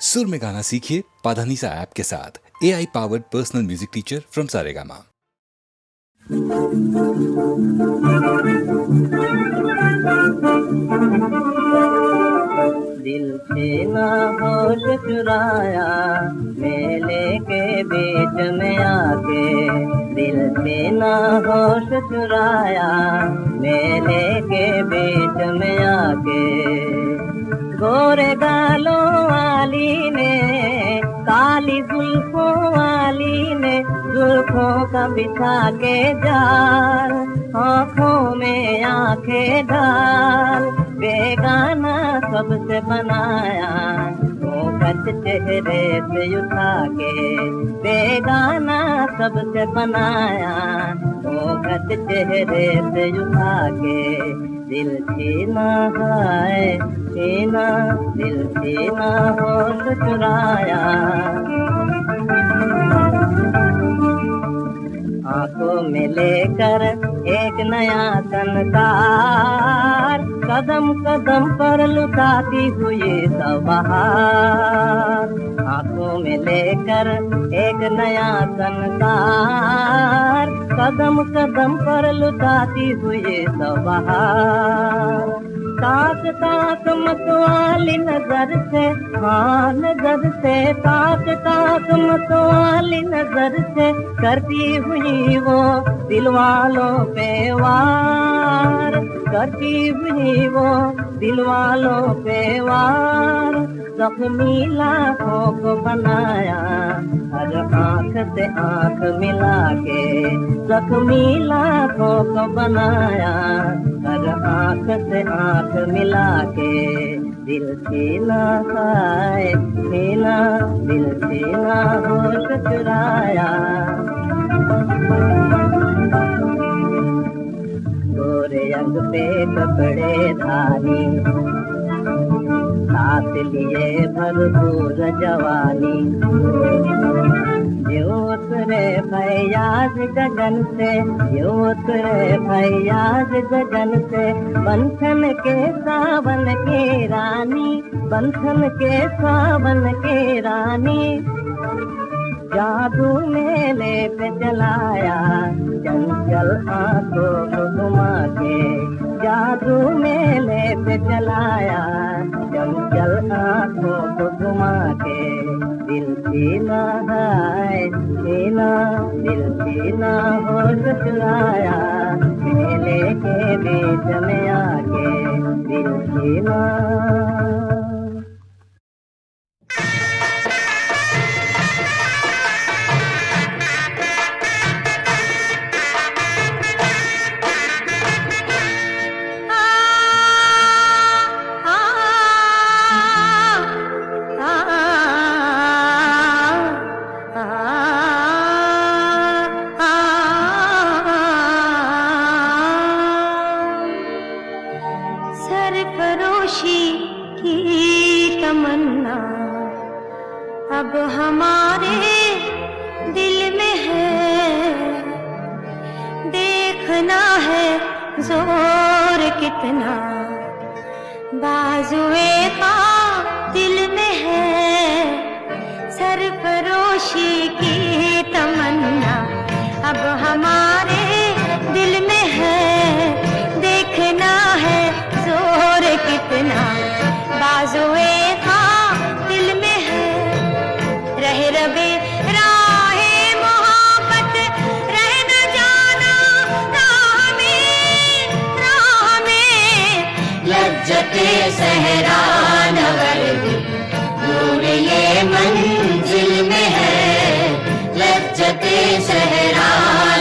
सुर में गाना सीखिए पाधानीसा ऐप के साथ। AI powered personal music teacher from Saregama. दिल से ना होश चुराया मेले के बीच में आके, दिल से ना होश चुराया मेले के बीच में आके। गोरे गालों वाली ने, काली जुल्फों वाली ने, जुल्फों का बिछा के जाल, आँखों में आंखें डाल, बेगाना सबसे बनाया घूंघट चेहरे से उठा के, बेगाना सबसे बनाया घूंघट चेहरे से उठा के। दिल छीना है छीना, दिल छीना होश चुराया। आंखों में लेकर एक नया संसार, कदम कदम पर लुटाती हुई बहार। आंखों में लेकर एक नया संसार, कदम कदम पर लुटाती हुई बहार। ताक ताक मतवाली नजर से, हाँ नजर से, ताक ताक मतवाली नजर से करती हुई वो दिल वालों पे वार, करती हुई वो दिल वालों पे वार। जख्मी लाखों को बनाया हर आंख से आंख मिला के, जख्मी लाखों को बनाया हर आंख से आंख मिला के। दिल छीना है छीना, दिल छीना होश चुराया। गोरे अंग पे कपड़े धानी, साथ लिए भरपूर जवानी। यूं उतरे फैयाज गगन से, यूं उतरे फैयाज गगन से, बंधन के सावन की रानी, बंधन के सावन की रानी। जादू मेले पे चलाया चंचल आंखों को घुमा के, जादू मेले पे चलाया चंचल आंखों को घुमा के। दिल छीना है छीना, दिल छीना होश चुराया मेले के बीच में आके, दिल छीना। अब हमारे दिल में है, देखना है जोर कितना बाजुए का दिल में है। सरफरोशी की तमन्ना अब हमारे दिल में है, देखना है जोर कितना बाजुए का दिल में है। रहे रबे राहे मोहब्बत, रह न जाना राह में लज्जते सहरा नवर्दी, दूर ये मंजिल में है। लज्जते सहरा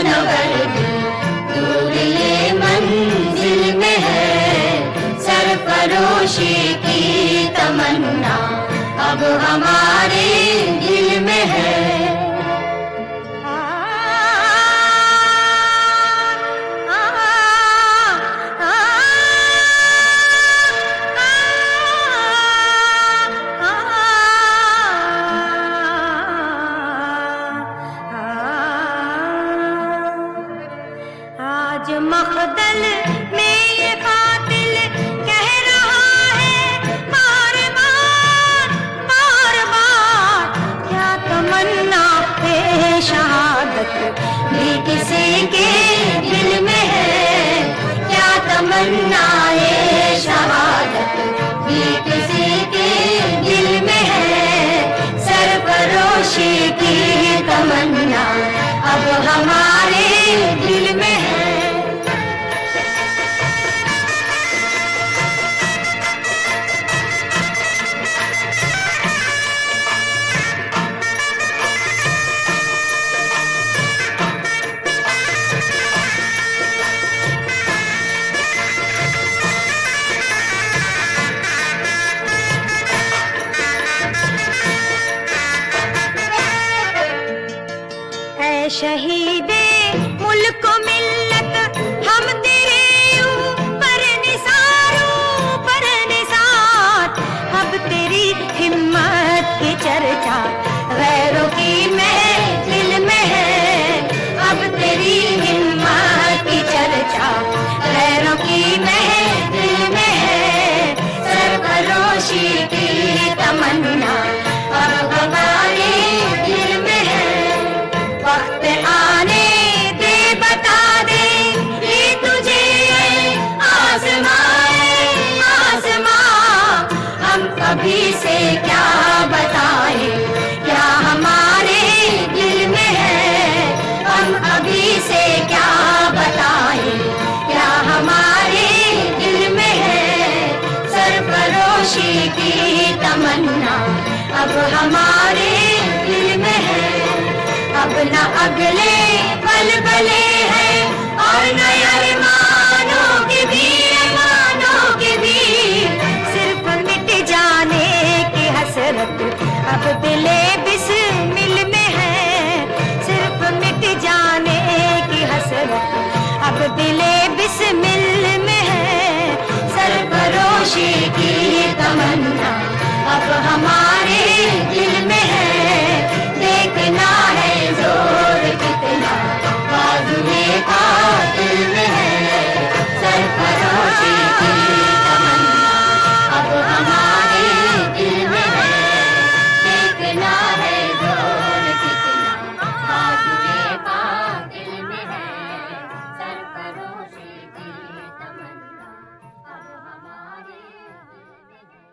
नवर्दी, दूर ये मंजिल में है। सरफरोशी की तमन्ना अब हमारे दिल में है। आज मखदल में ये कातिल कह रहा है बार बार, बार बार भी किसी के दिल में है, क्या तमन्नाए शहादत भी किसी के दिल में है, सरफरोशी की तमन्ना अब हमारे दिल में है। शहीदे मुल्क मिल्लत हम तेरे ऊपर निसारों पर निसार, अब तेरी हिम्मत की चर्चा गैरों की महफिल में है, अब तेरी हिम्मत की चर्चा गैरों की महफिल में है, सरफरोशी की तमन्ना अब हमारे दिल में है। वक्त आने दे बता दे ये तुझे आसमां आसमां, हम अभी से क्या बताएं क्या हमारे दिल में है, हम अभी से क्या बताएं क्या हमारे दिल में है, सरफरोशी की तमन्ना अब हमारे दिल में है। अब न अगले पल भले हैं और न अरमानों के भी सिर्फ मिट जाने की हसरत अब दिले बिस्मिल में है, सिर्फ मिट जाने की हसरत अब दिले बिस्मिल में है, सरफरोशी की तमन्ना अब हमारे दिल में है। देखना है जोर कितना बाजुए कातिल में है, सरफरोशी की तमन्ना अब हमारे दिल में है। देखना है जोर कितना बाजुए कातिल में है, सरफरोशी की तमन्ना अब हमारे दिल में है।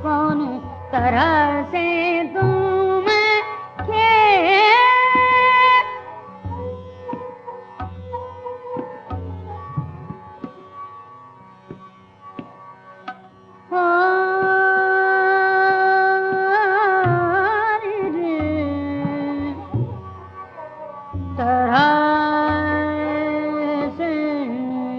कौन तरह से तुम कौन तरह से तुम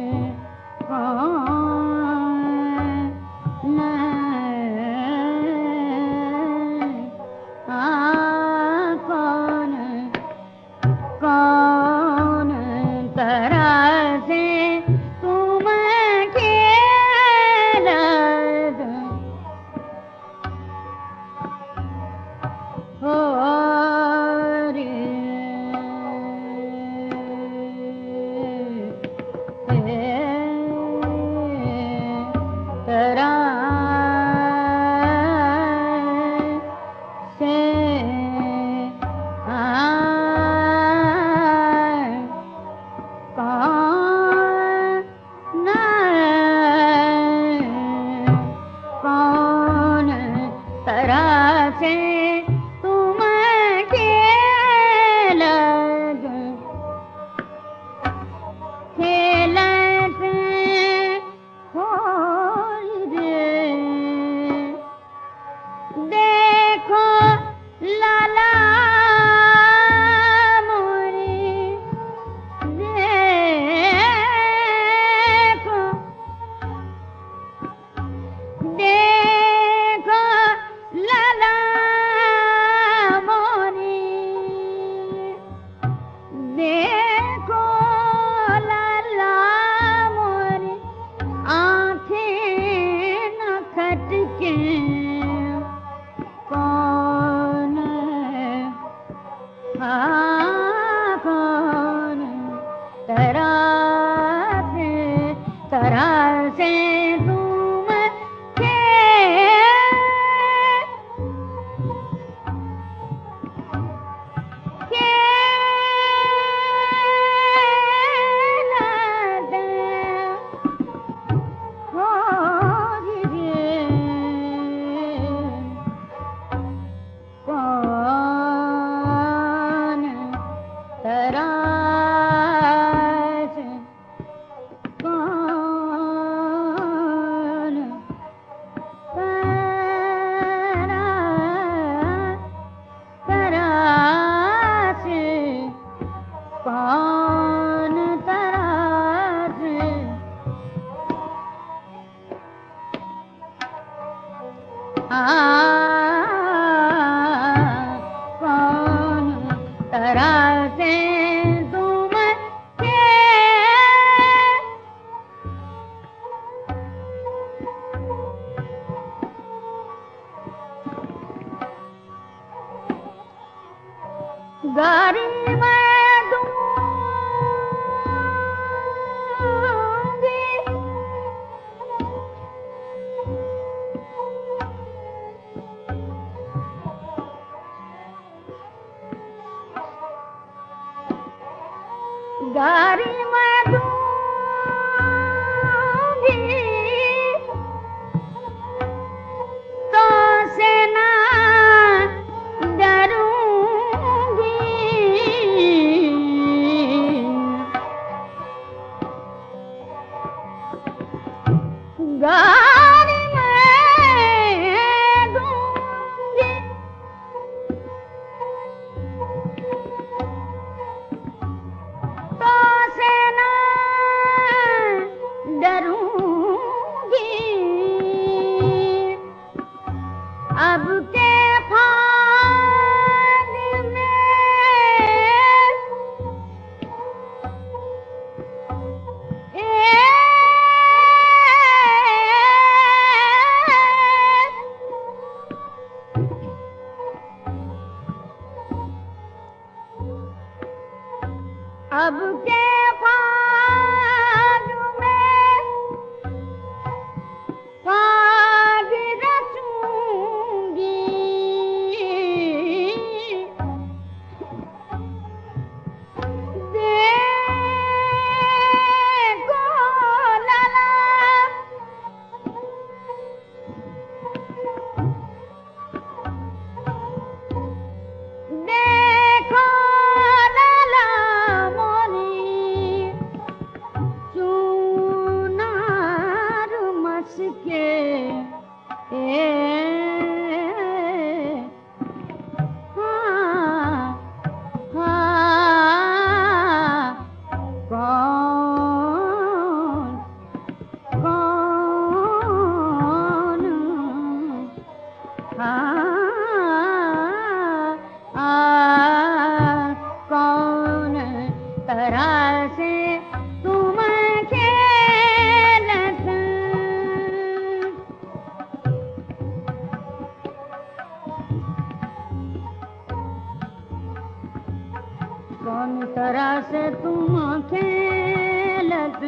कौन तरह से तुम खेलत हो रे से तुम कौन तरासे तुम गारी मैं दूंगी गारी मैं दूंगी तो से ना डरूंगी गारी मैं दूंगी तो से ना डरूंगी अब के फाग में अब के फाग में फाग रचूंगी देखो लाला देखो लाला मोनी चूनार मस्के हाँ हाँ कौन कौन कौन तरह से तुम खेलत कौन तरह से तुम खेलत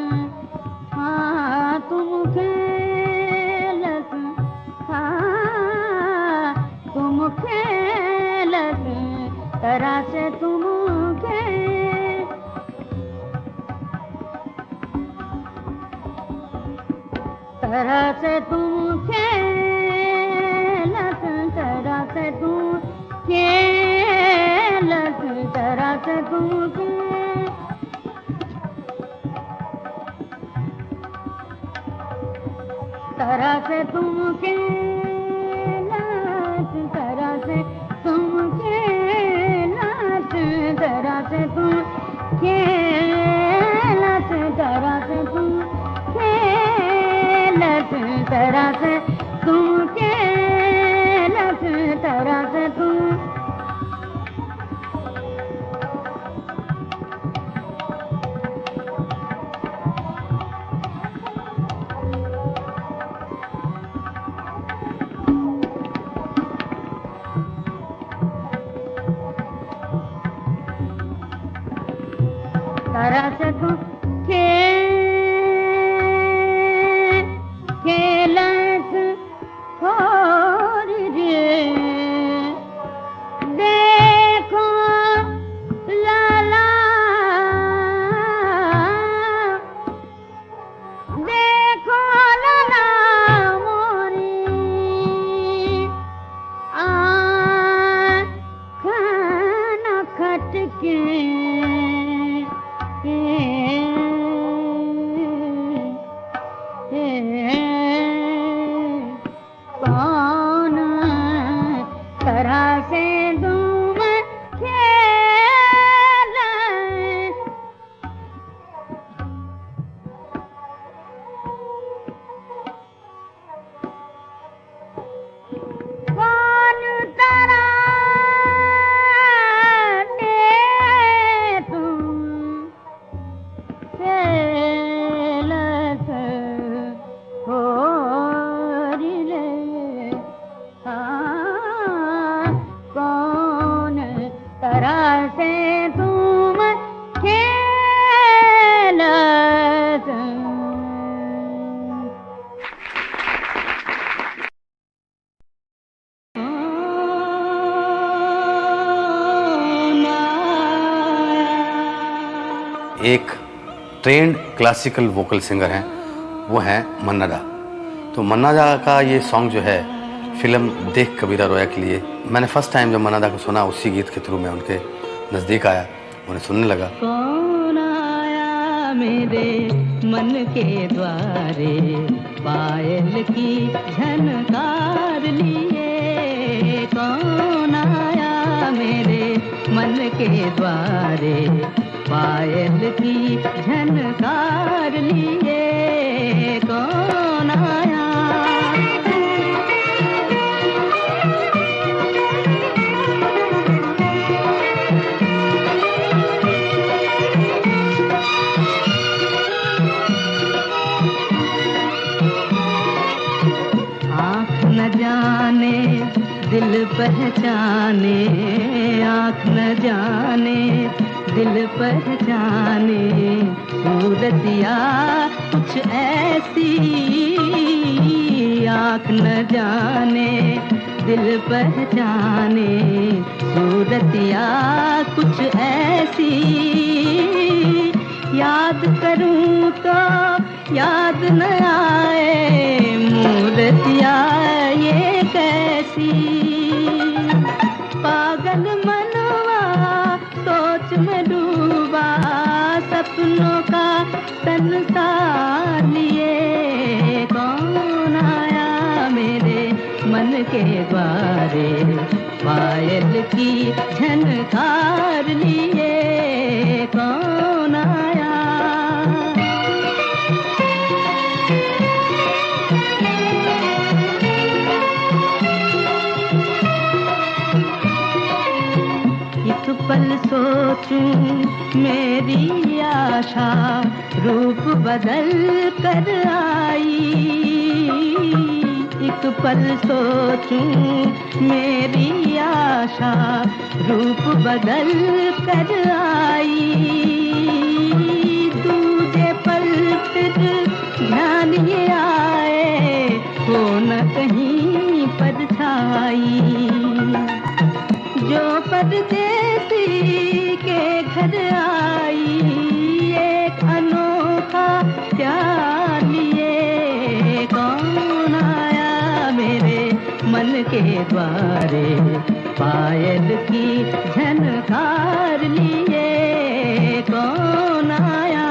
हाँ तुम खेलत हाँ तुम खेलत तरह से तुम तरह से तुम खेलत तरह से तुम खेलत तरह से तुम तरह से तुम खेलत तरह से तुम खेलत तरह से तुम खेलत तरह से तुम खेलत तरह से तुम खेलत तरह से तुम तरह से तुम खेलत कौन तरह से दूं मैं खेल, कौन तरह से तुम खेलत हो रे, कौन तरह से तुम खेलत। एक ट्रेंड क्लासिकल वोकल सिंगर हैं, वो हैं मन्ना डा। तो मन्ना डा का ये सॉन्ग जो है फिल्म देख कबीरा रोया के लिए, मैंने फर्स्ट टाइम जब मन्ना डा को सुना उसी गीत के थ्रू मैं उनके नज़दीक आया, उन्हें सुनने लगा। कौन आया मेरे मन के द्वारे, पायल की झनकार लिए। कौन आया मेरे मन के द्वारे, पायल की झनकार लिए। कौन आया, आँख न जाने दिल पहचाने, आँख न जाने दिल पहचाने, सूरतिया कुछ ऐसी। आँख न जाने दिल पहचाने, सूरतिया कुछ ऐसी। याद करूं तो याद न आए, मूर्तिया ये कैसी। पागल मनवा सोच में डूबा, सपनों का संसार लिए। कौन आया मेरे मन के द्वारे, पायल की झनकार लिए। कौन आया, एक पल सोचूं मेरी आशा, रूप बदल कर आई। एक पल सोचूं मेरी आशा, रूप बदल कर आई। दूजे पल फिर ध्यान ये आए, हो न कहीं परछाई। जो परदेसी के घर आई, एक अनोखा प्यार लिए। कौन आया मेरे मन के द्वारे, पायल की झनकार लिए। कौन आया,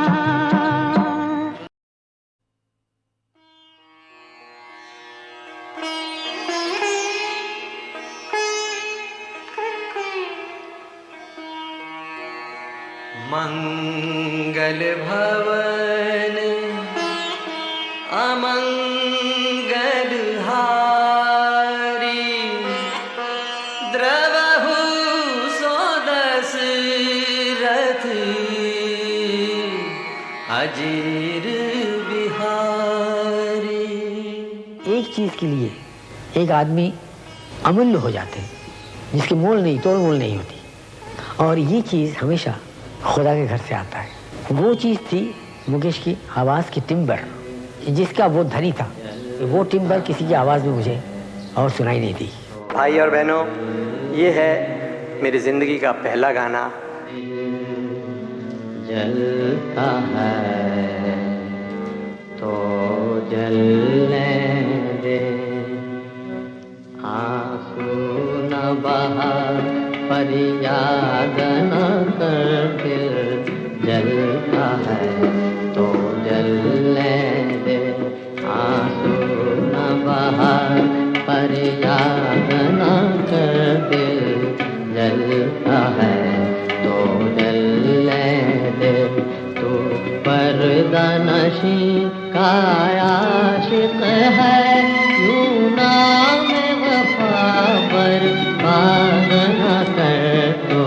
मंगल भवन अमंगल हारी, द्रवहु सो दशरथ अजीर बिहारी। एक चीज के लिए एक आदमी अमूल्य हो जाते हैं, जिसकी मोल नहीं, तोड़ मोल नहीं होती। और ये चीज हमेशा खुदा के घर से आता है। वो चीज थी मुकेश की आवाज की टिम्बर, जिसका वो धनी था। वो टिम्बर किसी की आवाज में मुझे और सुनाई नहीं दी। भाई और बहनों, ये है मेरी जिंदगी का पहला गाना। जलता है तो जलने दे, आंसू न बहा फरियाद न कर, फिर जलता है तो जलने दे, आशिक है, यूं नाम वफा बर्बाद न कर तो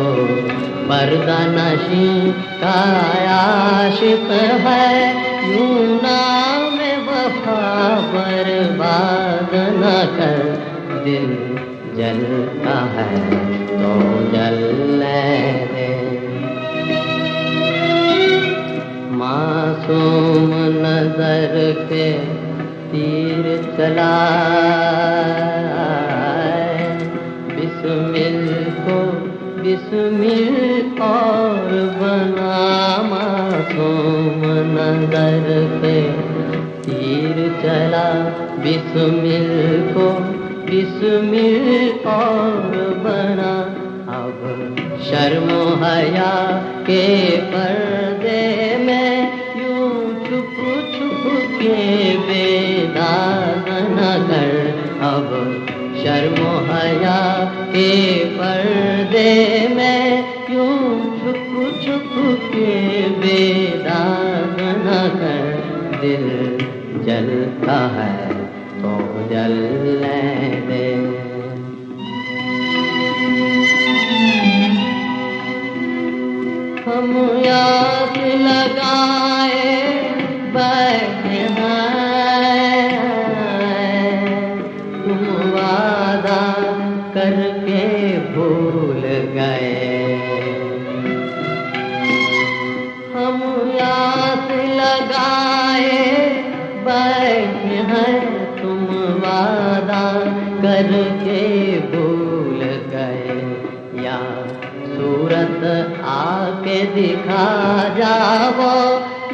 पर्दा नशी का आशिक है, यूं नाम वफा बर्बाद न कर। दिल जलता है तो जलने दे, मासूम नजर के तीर चला, बिस्मिल को बिस्मिल और बना, मासूम नजर के तीर चला, बिस्मिल को बिस्मिल और बना। अब शर्मो हया के पर्दे में यूं छुप छुप के बेदाग न कर। अब शर्मो हया के पर्दे में यूं छुप छुप के बेदाग न कर। दिल जलता है तो जलने दे। हम याद लगाए बैठे हैं, तुम वादा करके भूल गए। हम याद लगाए बैठे हैं, तुम वादा करके भूल गए। या सूरत आके दिखा जाओ,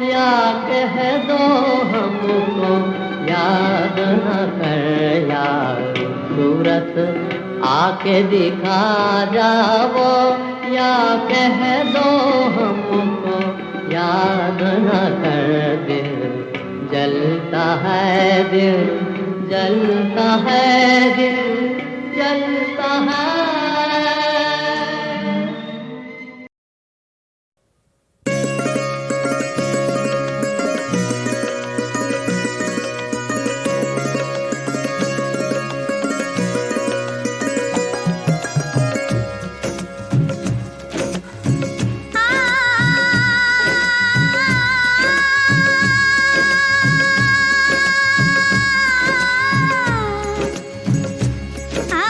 या कह दो हमको याद न कर। या सूरत आके दिखा जाओ, या कह दो हमको याद न कर। दिल जलता है, दिल जलता है, दिल जलता है। आ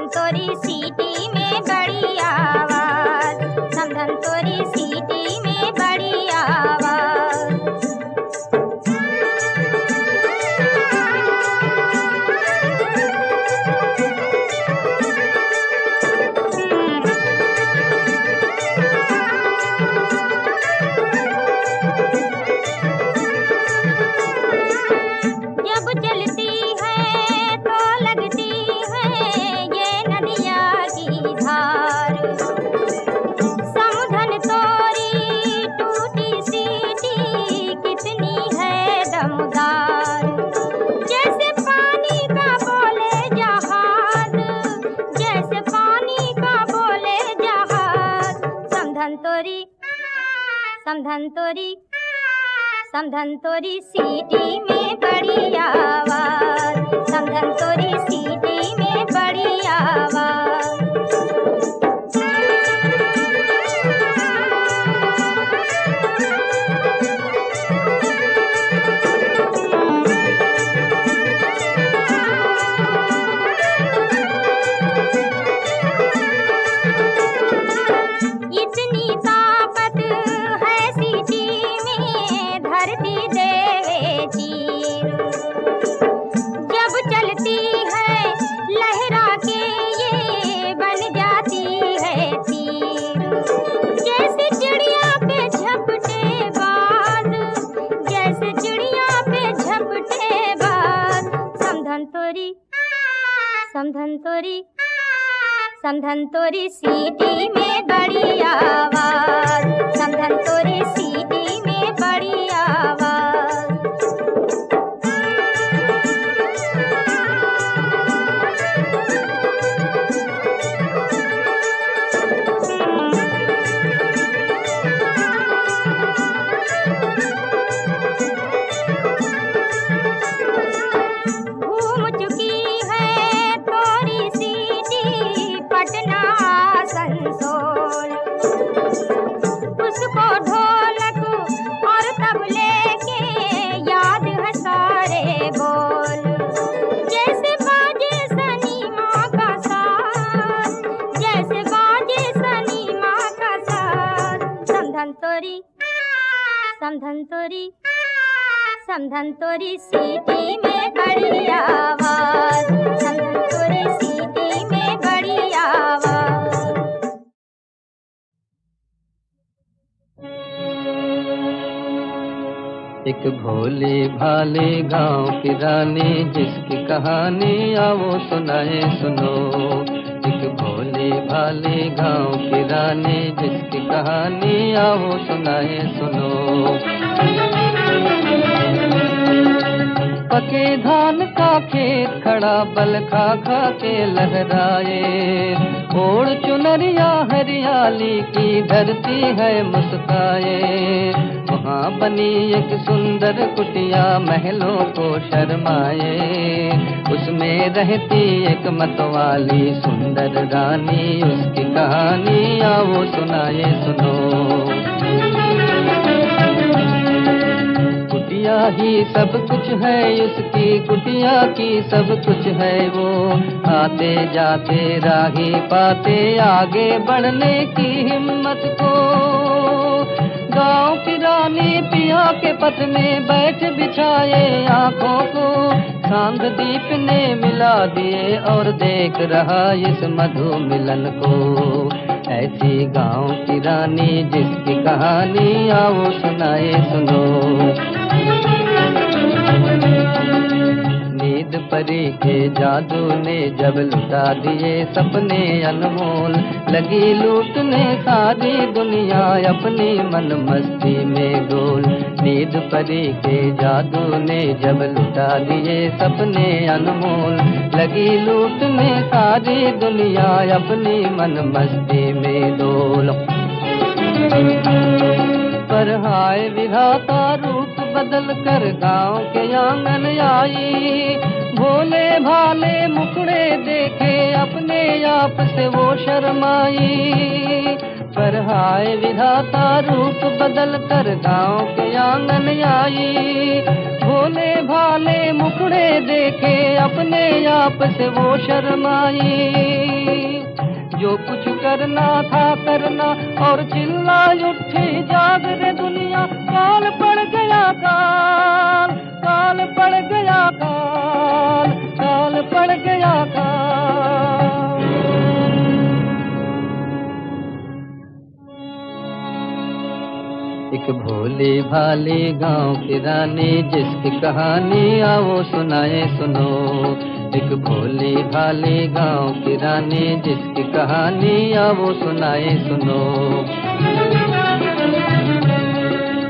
समधन तोरी सीटी में बड़ी आवाज, समधन तोरी सीटी में बड़ी आवाज। जब चलती है तो लगती है ये नदिया की धार, समधन तोरी टूटी सीटी कितनी है दमदार। जैसे पानी का बोले जहाज, जैसे पानी का बोले जहाज, समधन तोरी, समधन तोरी, समधन तोरी सीटी में बड़ी आवाज, समधन तोरी सीटी में बड़ी आवाज। इतनी ताकत है सीटी में, धरती देवे चीर। जब चलती है लहरा के ये बन जाती है तीर। जैसे चिड़िया पे झपटे बाज, जैसे चिड़िया पे झपटे बाज, समधन तोरी, समधन तोरी, समधन तोरी सीटी में बड़ी आवाज, समधन तोरी सीटी में बड़ी आवाज। घूम चुकी है तोरी सीटी पटना आसनसोल, उसको ढोलक और तबले के याद है सारे बोल। जैसे बाजे सनीमा का साथ, जैसे बाजे सनीमा का साथ, समधन तोरी, समधन तोरी, समधन तोरी सीटी में बड़ी आवाज, समधन तोरी सीटी में बड़ी आवाज। एक भोले भाले गांव की रानी जिसकी कहानी आओ सुनाए सुनो। एक भोले भाले गांव की रानी जिसकी कहानी आओ सुनाए सुनो। पके धान का खेत खड़ा बल खा खा के लहराए, ओढ़ चुनरिया हरियाली की धरती है मुस्काए। वहाँ बनी एक सुंदर कुटिया महलों को शर्माए, उसमें रहती एक मतवाली सुंदर रानी, उसकी कहानी आओ सुनाए सुनो। कुटिया ही सब कुछ है उसकी, कुटिया की सब कुछ है वो। आते जाते राही पाते आगे बढ़ने की हिम्मत को। गांव की रानी पिया के पथ में बैठ बिछाए आंखों को। सांग दीप ने मिला दिए और देख रहा इस मधु मिलन को। ऐसी गांव की रानी जिसकी कहानी आओ सुनाए सुनो। नींद परी के जादू ने जब लुटा दिए सपने अनमोल, लगी लूटने सारी दुनिया अपनी मन मस्ती में गोल। नींद परी के जादू ने जब लुटा दिए सपने अनमोल, लगी लूटने सारी दुनिया अपनी मन मस्ती में डोल। पर हाय विधाता रूप बदल कर गांव के आंगन आई। भोले भाले मुखड़े देखे अपने आप से वो शर्माई। पर हाय विधाता रूप बदल कर गांव के आंगन आई। भोले भाले भाले मुखड़े देखे अपने आप से वो शर्माई। जो कुछ करना था करना और चिल्लाई उठी जाग रे दुनिया, काल पड़ गया काल, काल पड़ गया काल, काल पड़ गया काल। एक भोले भाले गांव की रानी जिसकी कहानी आओ सुनाए सुनो। एक भोले भाले गांव की रानी जिसकी कहानी आओ सुनाए सुनो।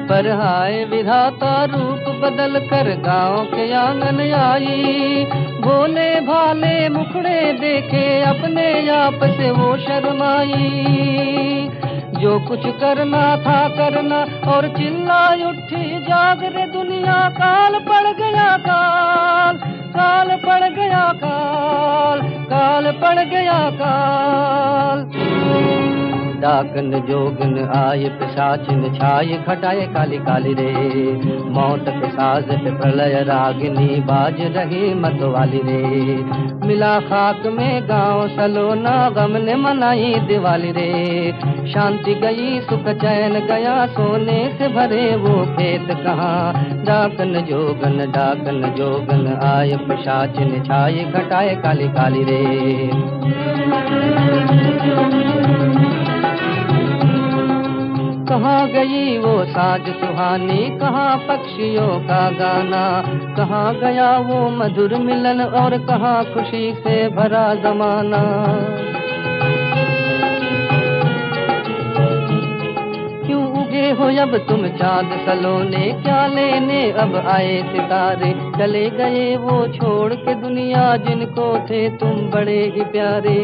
पर हाय विधाता रूप बदल कर गांव के आंगन आई। भोले भाले मुखड़े देखे अपने आप से वो शर्माई। जो कुछ करना था करना और चिल्लाई उठी जाग रे दुनिया, काल पड़ गया काल, काल पड़ गया काल, काल पड़ गया काल। डाकन जोगन आए पिशाचिन छाए खटाए काली काली रे। मौत के साज पे प्रलय रागिनी बाज रही मतवाली रे। मिला खाक में गांव सलोना गम ने मनाई दिवाली रे। शांति गई सुख चैन गया सोने से भरे वो खेत कहाँ। डाकन जोगन आए पिशाचिन छाए खटाए काली काली रे। कहाँ गई वो साज सुहानी, कहाँ पक्षियों का गाना, कहाँ गया वो मधुर मिलन और कहाँ खुशी से भरा जमाना। क्यों उगे हो अब तुम चाँद सलोने, क्या लेने अब आए सितारे। चले गए वो छोड़ के दुनिया जिनको थे तुम बड़े ही प्यारे।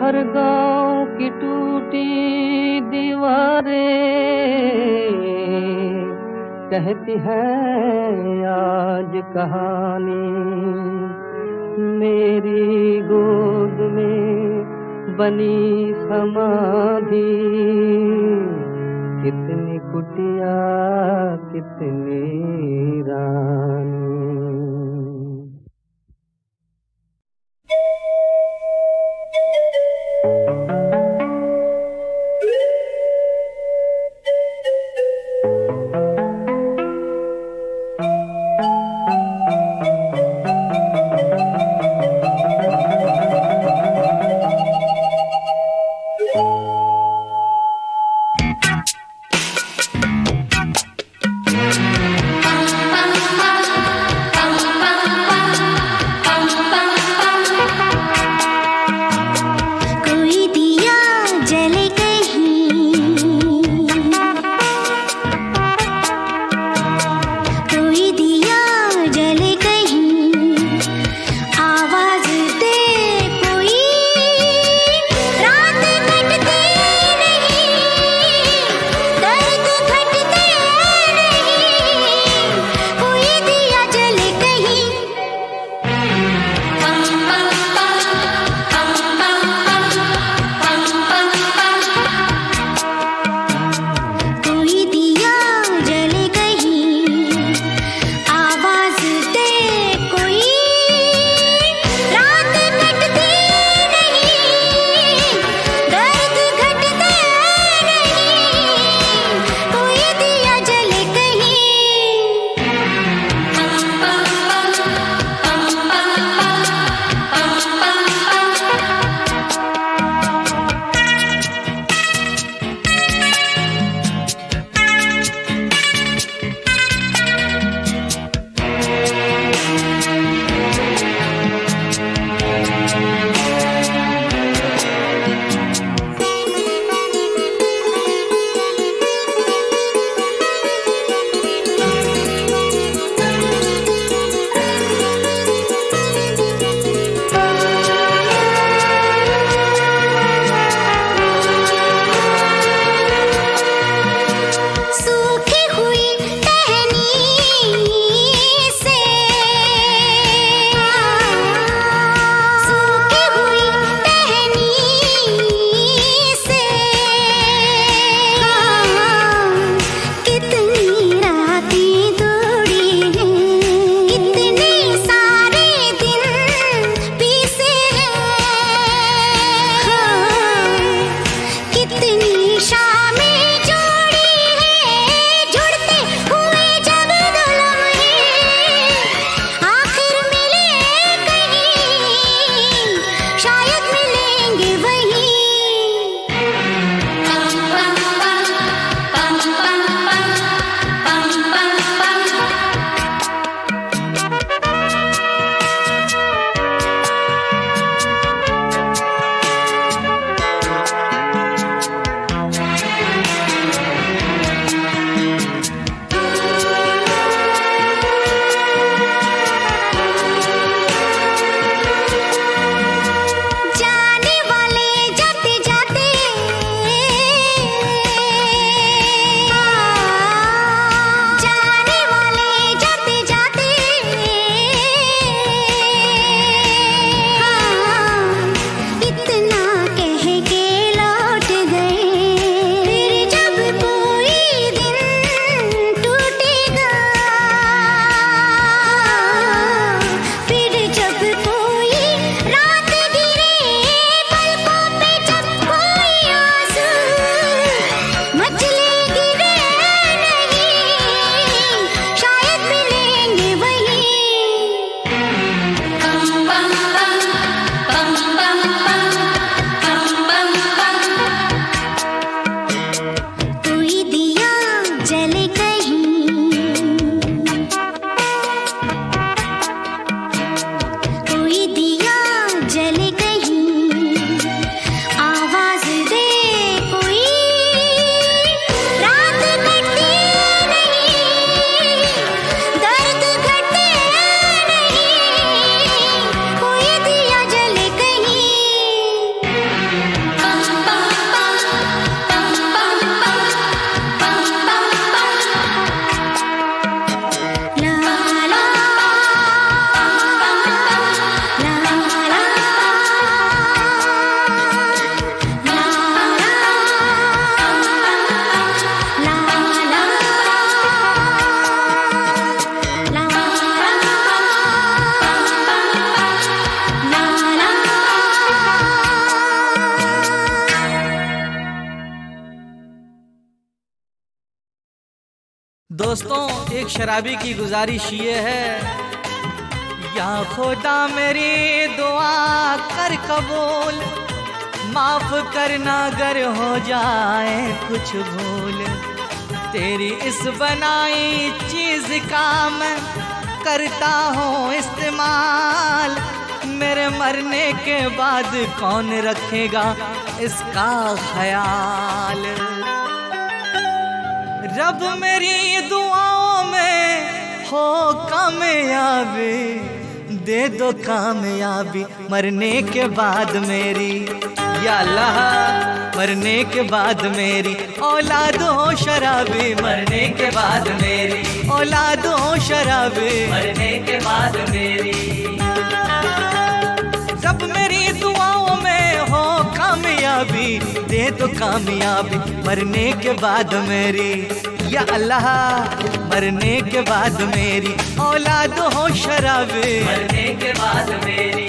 हर गांव की टूटी दीवारें कहती हैं आज कहानी। मेरी गोद में बनी समाधि, कितनी कुटिया कितनी रानी। आवाज दे कोई, रात कटती दोस्तों, एक शराबी की गुजारिश ये है, या खुदा मेरी दुआ कर कबूल, माफ करना अगर हो जाए कुछ भूल, तेरी इस बनाई चीज का मैं करता हूँ इस्तेमाल, मेरे मरने के बाद कौन रखेगा इसका ख्याल। रब मेरी दुआओं में हो कामयाबी, दे दो कामयाबी मरने के बाद मेरी, या अल्लाह मरने के बाद मेरी औलाद हो शराबी, मरने के बाद मेरी औलाद हो शराबी, मरने के बाद मेरी। रब मेरी दुआओं में हो कामयाबी, दे दो कामयाबी मरने के बाद मेरी, या अल्लाह मरने के बाद मेरी औलाद हो शराबी, मरने के बाद मेरी।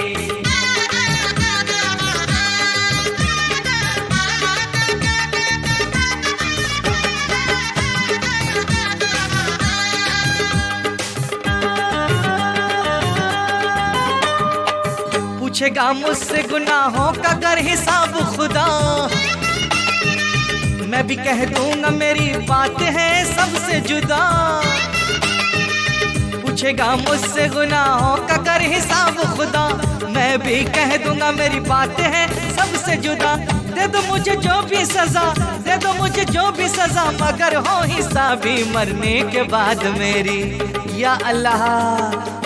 पूछेगा मुझसे गुनाहों का कर हिसाब खुदा, मैं भी कह दूंगा मेरी बात है सबसे जुदा। पूछेगा मुझसे गुनाहों का कर हिसाब खुदा, मैं भी कह दूंगा मेरी बात है सबसे जुदा। दे दो मुझे जो भी सजा, दे दो मुझे जो भी सजा, मगर हो हिसाबी मरने के बाद मेरी, या अल्लाह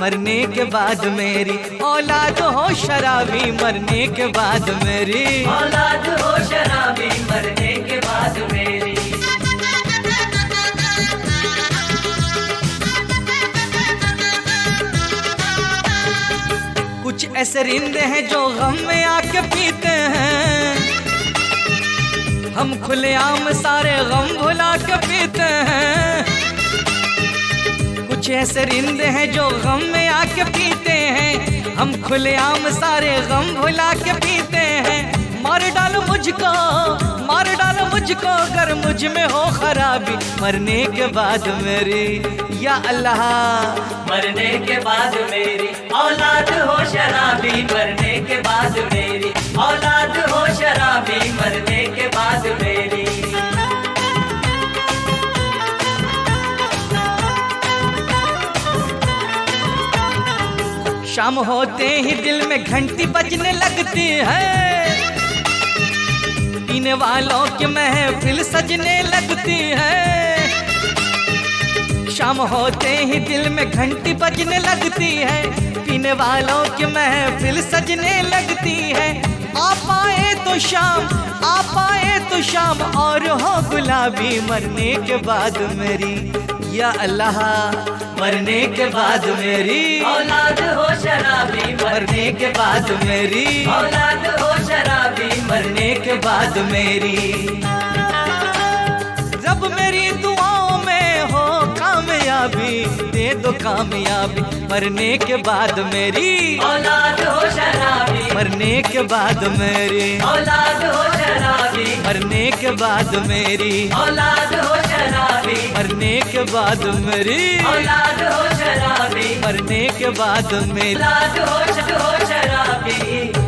मरने के बाद मेरी औलाद हो शराबी, मरने के बाद मेरी औलाद हो शराबी, मरने के बाद मेरी। कुछ ऐसे रिंदे हैं जो गम में आके पीते हैं, हम खुलेआम सारे गम भुला के पीते हैं। कुछ ऐसे रिंदे हैं जो गम में आके पीते हैं, हम खुलेआम सारे गम भुला के पीते हैं। मार डालो मुझको, मार डालो मुझको अगर मुझ में हो खराबी, मरने के बाद मेरी, या अल्लाह मरने के बाद मेरी औलाद हो शराबी, मरने के बाद मेरी औलाद हो शराबी, मरने के बाद मेरी। शाम होते ही दिल में घंटी बजने लगती है, पीने वालों की महफिल सजने लगती है। शाम होते ही दिल में घंटी बजने लगती है, पीने वालों की महफिल सजने लगती है। आ पाए तो शाम, आ पाए तो शाम और हो गुलाबी, मरने के बाद मेरी, या अल्लाह मरने के बाद मेरी औलाद हो शराबी, मरने के बाद मेरी औलाद हो शराबी, मरने के बाद मेरी। रब मेरी दुआओं में हो कामयाबी, दे दो कामयाबी मरने के बाद मेरी औलाद हो शराबी, मरने के बाद मेरी औलाद हो शराबी, मरने के बाद मेरी औलाद हो शराबी, मरने के बाद मेरी औलाद हो शराबी, मरने के बाद मेरी औलाद हो शराबी।